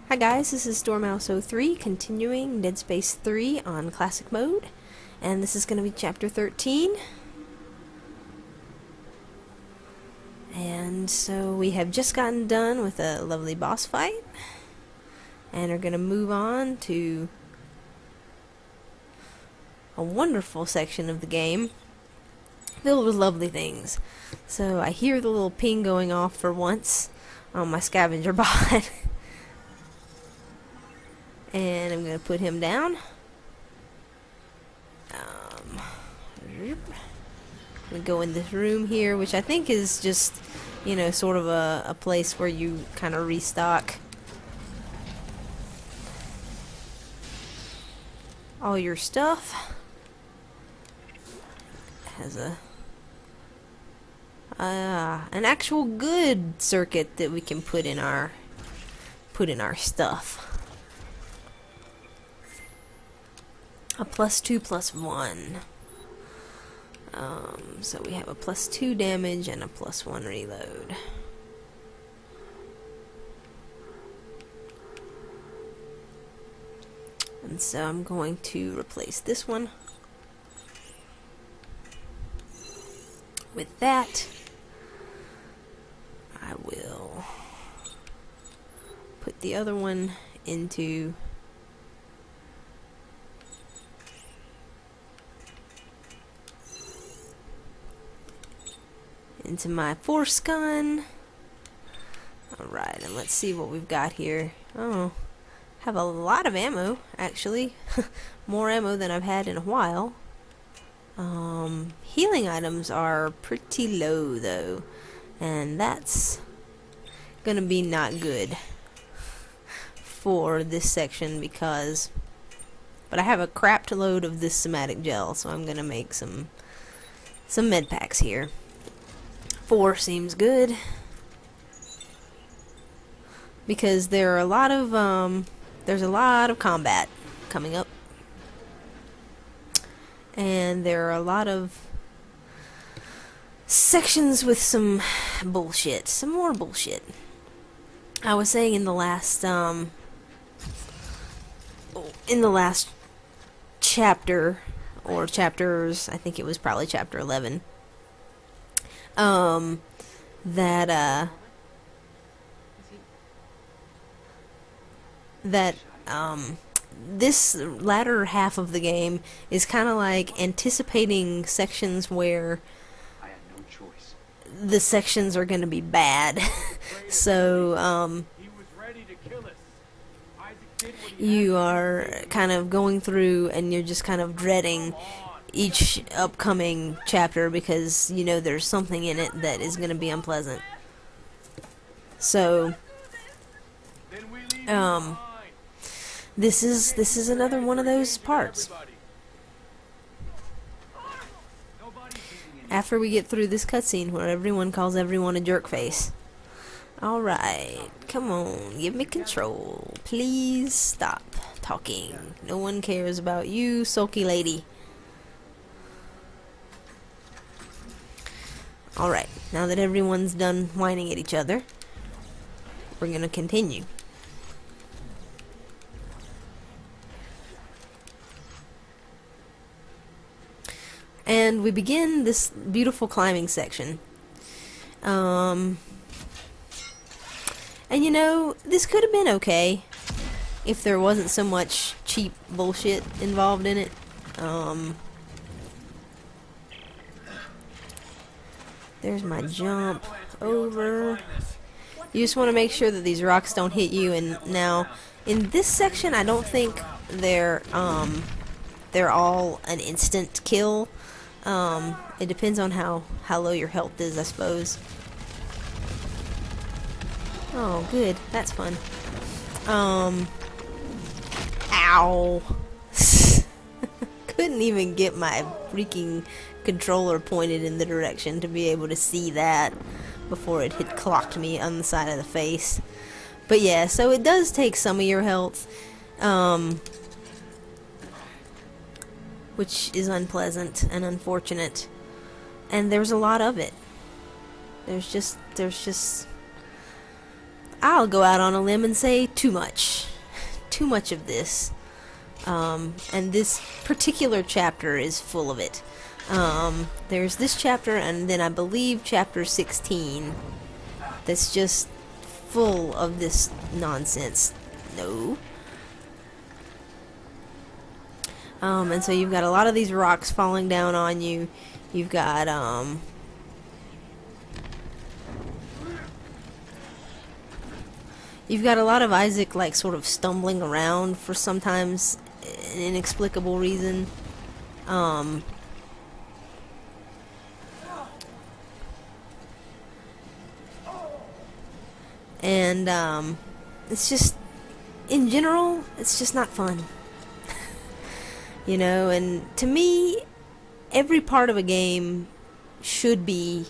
Hi guys, this is Dormouse03 continuing Dead Space 3 on Classic Mode, and this is going to be Chapter 13. And so we have just gotten done with a lovely boss fight, and are going to move on to a wonderful section of the game filled with lovely things. So I hear the little ping going off for once on my scavenger bot. And I'm going to put him down. We go in this room here, which I think is just, you know, sort of a place where you kind of restock all your stuff. Has a an actual good circuit that we can put in our stuff. A +2 +1. So we have a +2 damage and a +1 reload. And so I'm going to replace this one with that. I will put the other one into my force gun. Alright, and let's see what we've got here. Oh, have a lot of ammo, actually. More ammo than I've had in a while. Healing items are pretty low, though. And that's gonna be not good for this section because... But I have a crap load of this somatic gel, so I'm gonna make some med packs here. 4 seems good because there are a lot of there's a lot of combat coming up, and there are a lot of sections with some bullshit, some more bullshit. I was saying in the last chapter or chapters, I think it was probably chapter 11. This latter half of the game is kind of like anticipating sections where the sections are going to be bad. So, you are kind of going through and you're just kind of dreading each upcoming chapter because you know there's something in it that is going to be unpleasant. So this is another one of those parts. After we get through this cutscene where everyone calls everyone a jerk face. Alright, come on, give me control. Please stop talking. No one cares about you, sulky lady. Alright, now that everyone's done whining at each other, we're gonna continue. And we begin this beautiful climbing section. And you know, this could have been okay if there wasn't so much cheap bullshit involved in it. There's my jump over. You just want to make sure that these rocks don't hit you. And now, in this section, I don't think they're all an instant kill. It depends on how low your health is, I suppose. Oh, good. That's fun. Ow. Couldn't even get my freaking controller pointed in the direction to be able to see that before it had clocked me on the side of the face. But yeah, so it does take some of your health, which is unpleasant and unfortunate, and there's a lot of it. There's just I'll go out on a limb and say too much. Too much of this. And this particular chapter is full of it. There's this chapter, and then I believe chapter 16 that's just full of this nonsense. No. And so you've got a lot of these rocks falling down on you. You've got, you've got a lot of Isaac, like, sort of stumbling around for sometimes an inexplicable reason. And it's just, in general, it's just not fun. You know, and to me, every part of a game should be,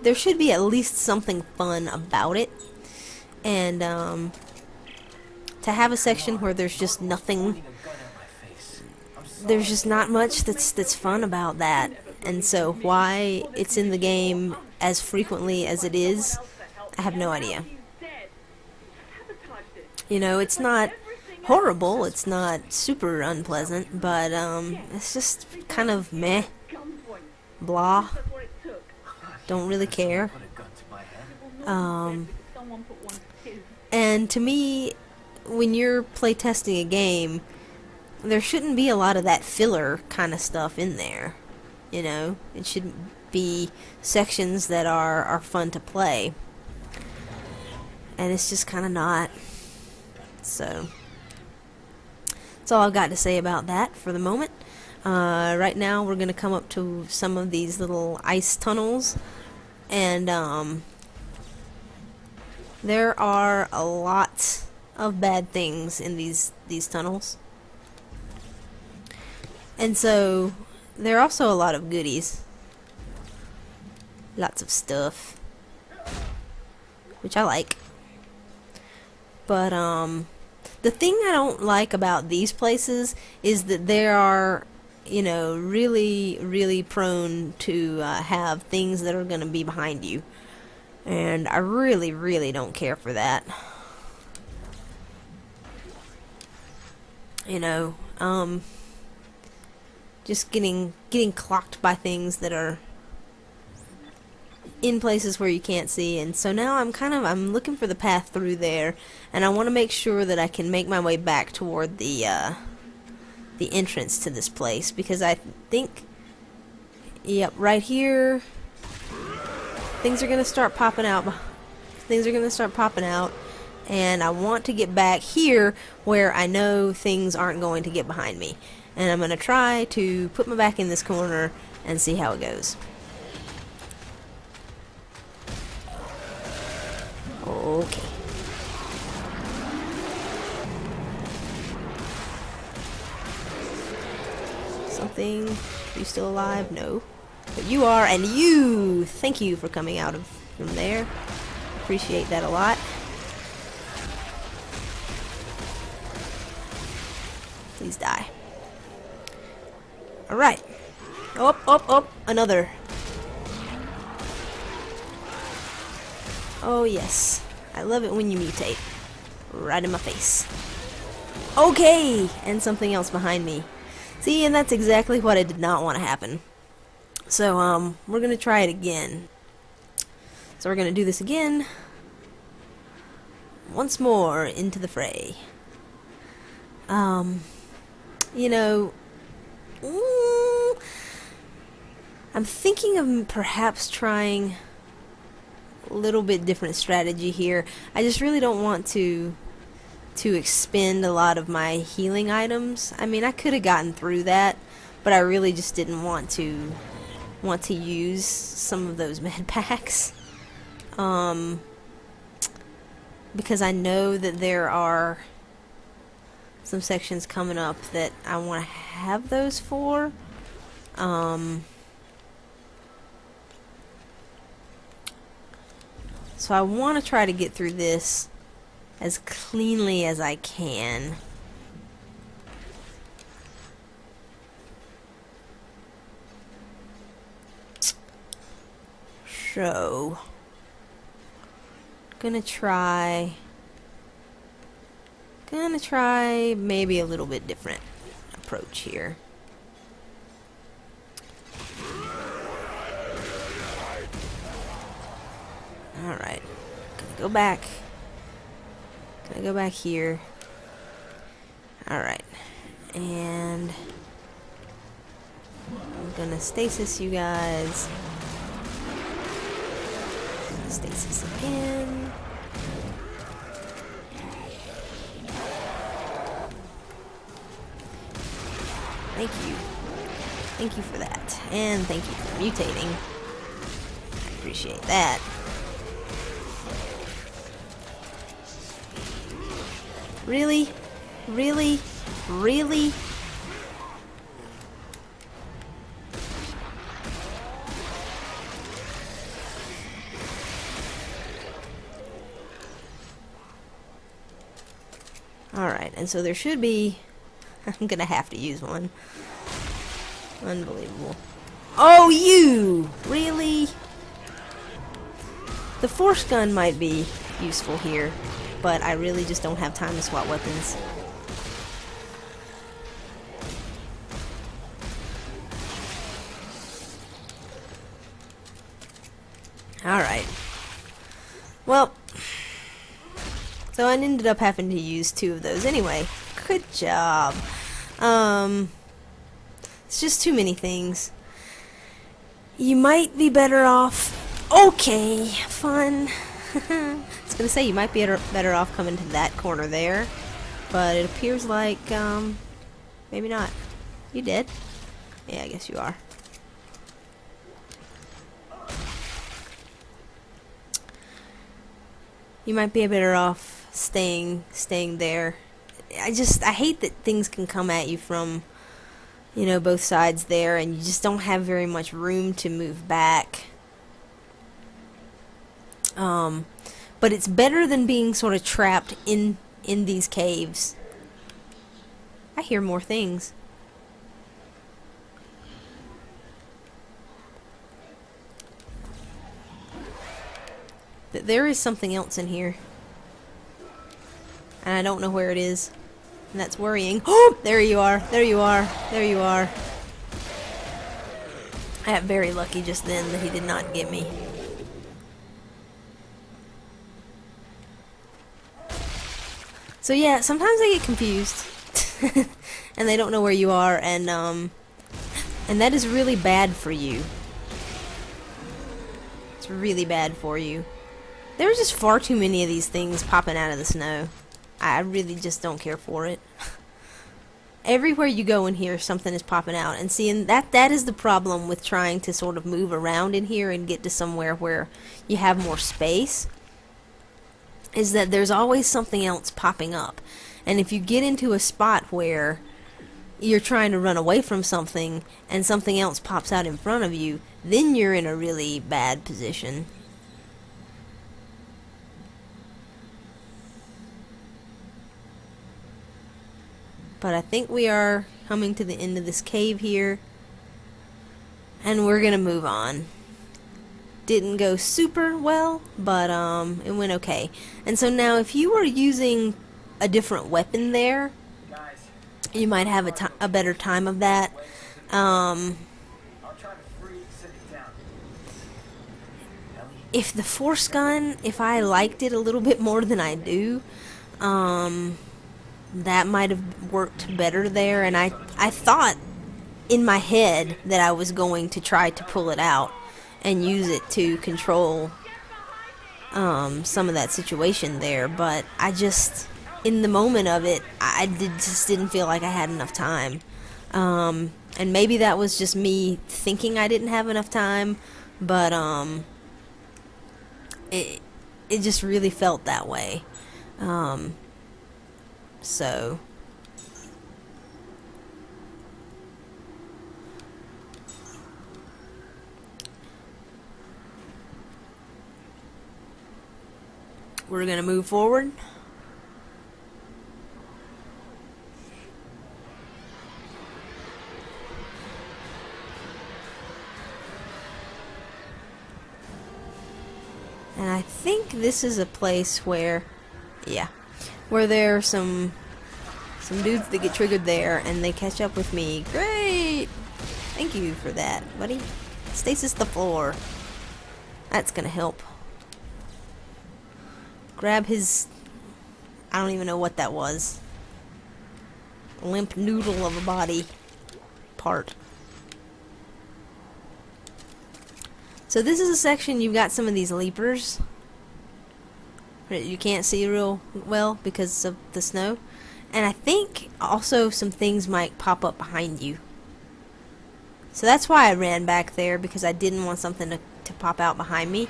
there should be at least something fun about it. And to have a section where there's just nothing, there's just not much that's fun about that. And so why it's in the game as frequently as it is, I have no idea. You know, it's not horrible, it's not super unpleasant, but it's just kind of meh, blah, don't really care. And to me, when you're playtesting a game, there shouldn't be a lot of that filler kind of stuff in there. You know, it should be sections that are fun to play, and it's just kind of not. So that's all I've got to say about that for the moment. Right now we're going to come up to some of these little ice tunnels, and there are a lot of bad things in these tunnels. And so there are also a lot of goodies. Lots of stuff, which I like. But the thing I don't like about these places is that they are, you know, really, really prone to have things that are going to be behind you. And I really, really don't care for that. You know, just getting clocked by things that are in places where you can't see. And so now I'm looking for the path through there, and I want to make sure that I can make my way back toward the entrance to this place, because I think, yep, right here things are gonna start popping out. And I want to get back here where I know things aren't going to get behind me, and I'm gonna try to put my back in this corner and see how it goes. Okay. Something. Are you still alive? No. But you are, and you! Thank you for coming out from there. Appreciate that a lot. Please die. Alright. Oh, another. Oh yes, I love it when you mutate. Right in my face. Okay, and something else behind me. See, and that's exactly what I did not want to happen. So, we're gonna try it again. So we're gonna do this again. Once more into the fray. You know, I'm thinking of perhaps trying a little bit different strategy here. I just really don't want to expend a lot of my healing items. I mean, I could have gotten through that, but I really just didn't want to use some of those med packs, because I know that there are some sections coming up that I want to have those for. So I want to try to get through this as cleanly as I can. So, gonna try Gonna try maybe a little bit different approach here. Alright. Gonna go back. Gonna go back here. Alright. And I'm gonna stasis you guys. Stasis again. Thank you. Thank you for that. And thank you for mutating. I appreciate that. Really? Really? Really? Alright, and so there should be... I'm gonna have to use one. Unbelievable. Oh, you! Really? The force gun might be useful here, but I really just don't have time to swap weapons. Alright. Well, so I ended up having to use 2 of those anyway. Good job. It's just too many things. You might be better off... Okay, fun. I was gonna say you might be better off coming to that corner there, but it appears like, maybe not. You dead? Yeah, I guess you are. You might be better off staying there. I hate that things can come at you from, you know, both sides there, and you just don't have very much room to move back. But it's better than being sort of trapped in these caves. I hear more things. There is something else in here. And I don't know where it is. And that's worrying. Oh! There you are. There you are. There you are. I got very lucky just then that he did not get me. So yeah, sometimes I get confused. And they don't know where you are, and that is really bad for you. It's really bad for you. There are just far too many of these things popping out of the snow. I really just don't care for it. Everywhere you go in here, something is popping out. And seeing that is the problem with trying to sort of move around in here and get to somewhere where you have more space, is that there's always something else popping up. And if you get into a spot where you're trying to run away from something and something else pops out in front of you, then you're in a really bad position. But I think we are coming to the end of this cave here, and we're gonna move on. Didn't go super well, but it went okay. And so now if you were using a different weapon there, you might have a better time of that. If the force gun, if I liked it a little bit more than I do, that might have worked better there. And I thought in my head that I was going to try to pull it out and use it to control some of that situation there, but I just, in the moment of it, just didn't feel like I had enough time. And maybe that was just me thinking I didn't have enough time, but it just really felt that way. So we're gonna move forward. And I think this is a place where, yeah, where there are some dudes that get triggered there and they catch up with me. Great! Thank you for that, buddy. Stasis the floor. That's gonna help. Grab his... I don't even know what that was. Limp noodle of a body part. So this is a section you've got some of these leapers that you can't see real well because of the snow. And I think also some things might pop up behind you. So that's why I ran back there, because I didn't want something to pop out behind me.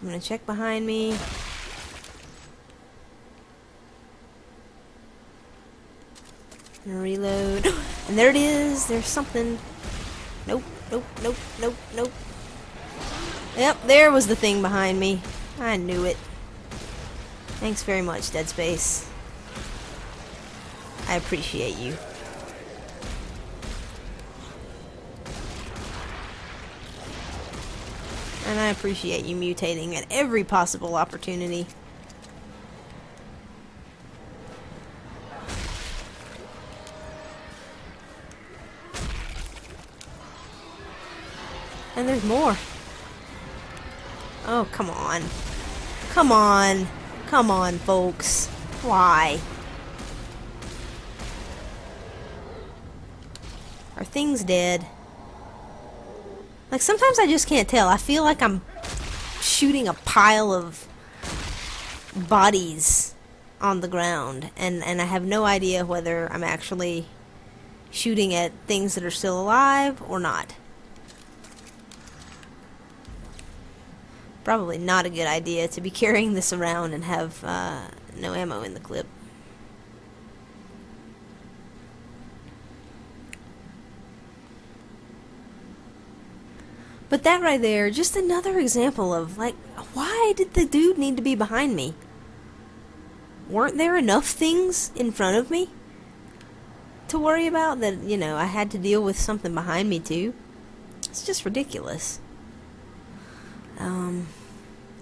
I'm gonna check behind me. I'm gonna reload. And there it is. There's something. Nope, nope, nope, nope, nope. Yep, there was the thing behind me. I knew it. Thanks very much, Dead Space. I appreciate you. And I appreciate you mutating at every possible opportunity. And there's more. Oh, come on. Come on. Come on, folks. Why? Are things dead? Like, sometimes I just can't tell. I feel like I'm shooting a pile of bodies on the ground, and I have no idea whether I'm actually shooting at things that are still alive or not. Probably not a good idea to be carrying this around and have no ammo in the clip. But that right there, just another example of, like, why did the dude need to be behind me? Weren't there enough things in front of me to worry about that, you know, I had to deal with something behind me too? It's just ridiculous.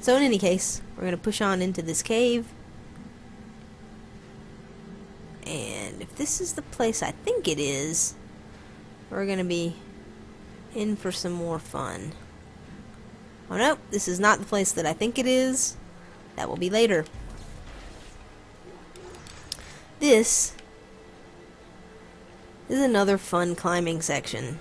So in any case, we're going to push on into this cave. And if this is the place I think it is, we're going to be in for some more fun. Oh no, this is not the place that I think it is. That will be later. This is another fun climbing section.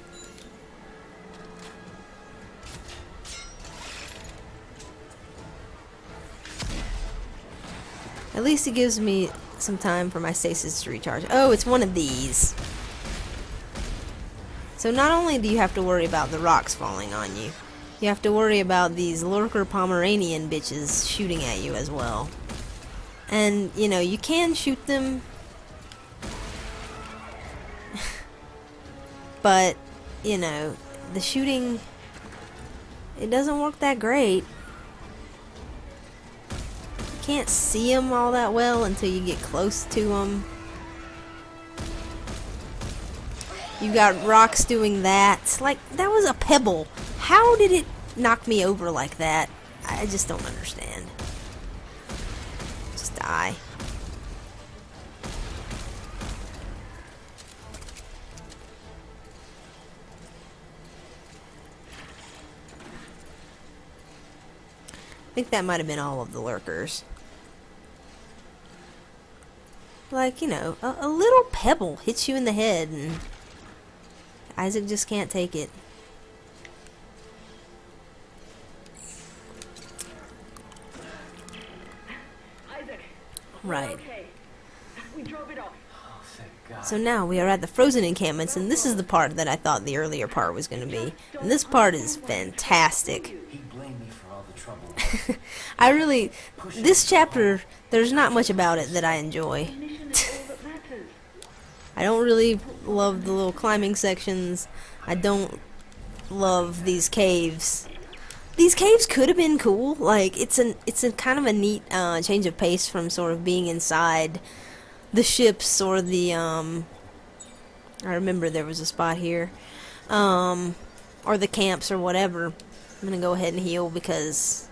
At least it gives me some time for my stasis to recharge. Oh, it's one of these. So not only do you have to worry about the rocks falling on you, you have to worry about these lurker Pomeranian bitches shooting at you as well. And, you know, you can shoot them, but, you know, the shooting, it doesn't work that great. You can't see them all that well until you get close to them. You got rocks doing that. Like, that was a pebble. How did it knock me over like that? I just don't understand. Just die. I think that might have been all of the lurkers. Like, you know, a little pebble hits you in the head and Isaac just can't take it. Isaac, right. Okay. We drove it off. Oh, thank God. So now we are at the frozen encampments, and this is the part that I thought the earlier part was going to be. And this part is fantastic. He blamed me for all the trouble. I really... This chapter, there's not much about it that I enjoy. Mission is all that matters. I don't really love the little climbing sections. I don't love these caves. These caves could have been cool. Like, it's a kind of a neat change of pace from sort of being inside the ships or the I remember there was a spot here. Or the camps or whatever. I'm gonna go ahead and heal because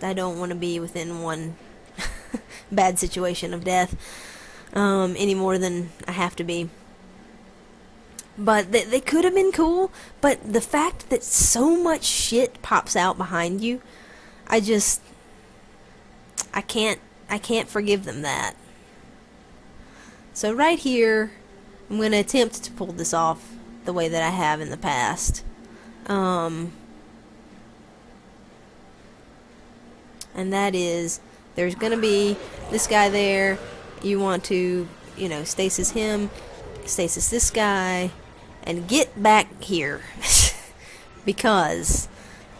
I don't want to be within one bad situation of death any more than I have to be. But they could have been cool, but the fact that so much shit pops out behind you, I can't forgive them that. So right here, I'm going to attempt to pull this off the way that I have in the past. And that is, there's going to be this guy there. You want to, stasis him, stasis this guy, and get back here. Because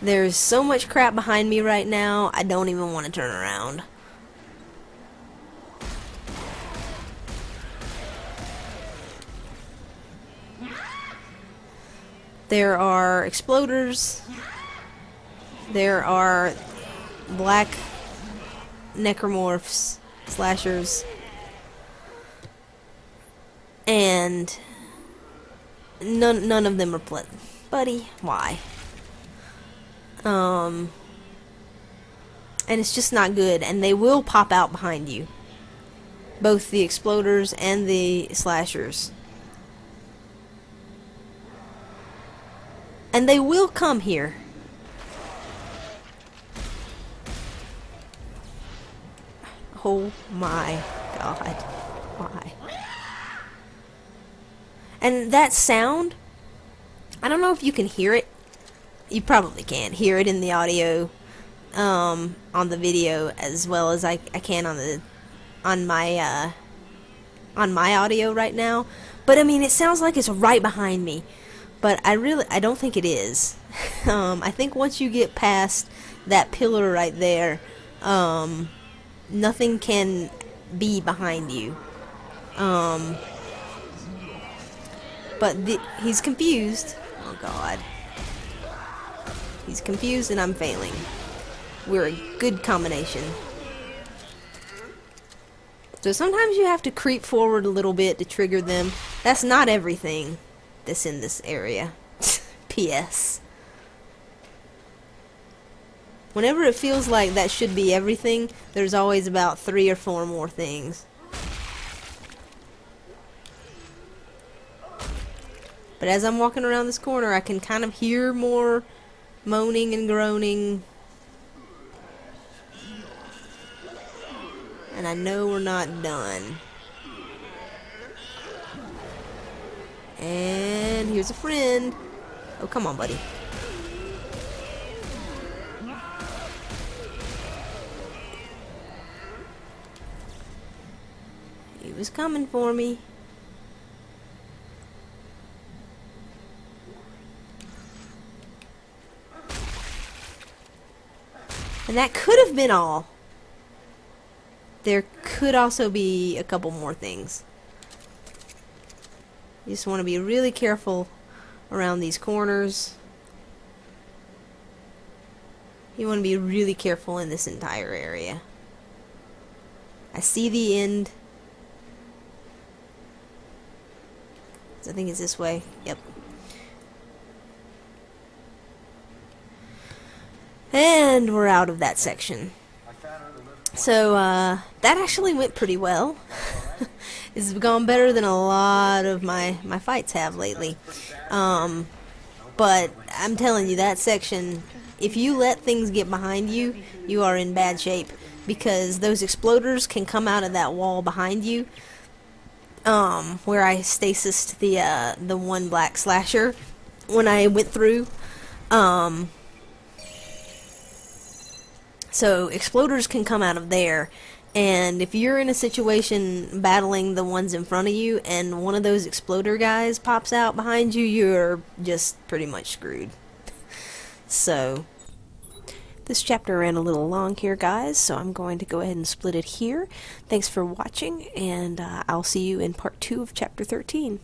there's so much crap behind me right now, I don't even want to turn around. There are exploders. There are black necromorphs, slashers. And none of them are buddy, why? And it's just not good, and they will pop out behind you. Both the exploders and the slashers. And they will come here. Oh my god. Why? And that sound, I don't know if you can hear it. You probably can't hear it in the audio on the video as well as I can on my audio right now. But I mean, it sounds like it's right behind me. But I don't think it is. I think once you get past that pillar right there, nothing can be behind you. But he's confused. Oh god. He's confused and I'm failing. We're a good combination. So sometimes you have to creep forward a little bit to trigger them. That's not everything that's in this area. P.S. Whenever it feels like that should be everything, there's always about 3 or 4 more things. But as I'm walking around this corner, I can kind of hear more moaning and groaning. And I know we're not done. And here's a friend. Oh, come on, buddy. He was coming for me. And that could have been all. There could also be a couple more things. You just want to be really careful around these corners. You want to be really careful in this entire area. I see the end. I think it's this way. Yep. And we're out of that section. So, that actually went pretty well. It's gone better than a lot of my fights have lately. But I'm telling you, that section, if you let things get behind you, you are in bad shape. Because those exploders can come out of that wall behind you. Where I stasised the one black slasher when I went through. So exploders can come out of there, and if you're in a situation battling the ones in front of you and one of those exploder guys pops out behind you, you're just pretty much screwed. So this chapter ran a little long here, guys, so I'm going to go ahead and split it here. Thanks for watching, and I'll see you in part 2 of chapter 13.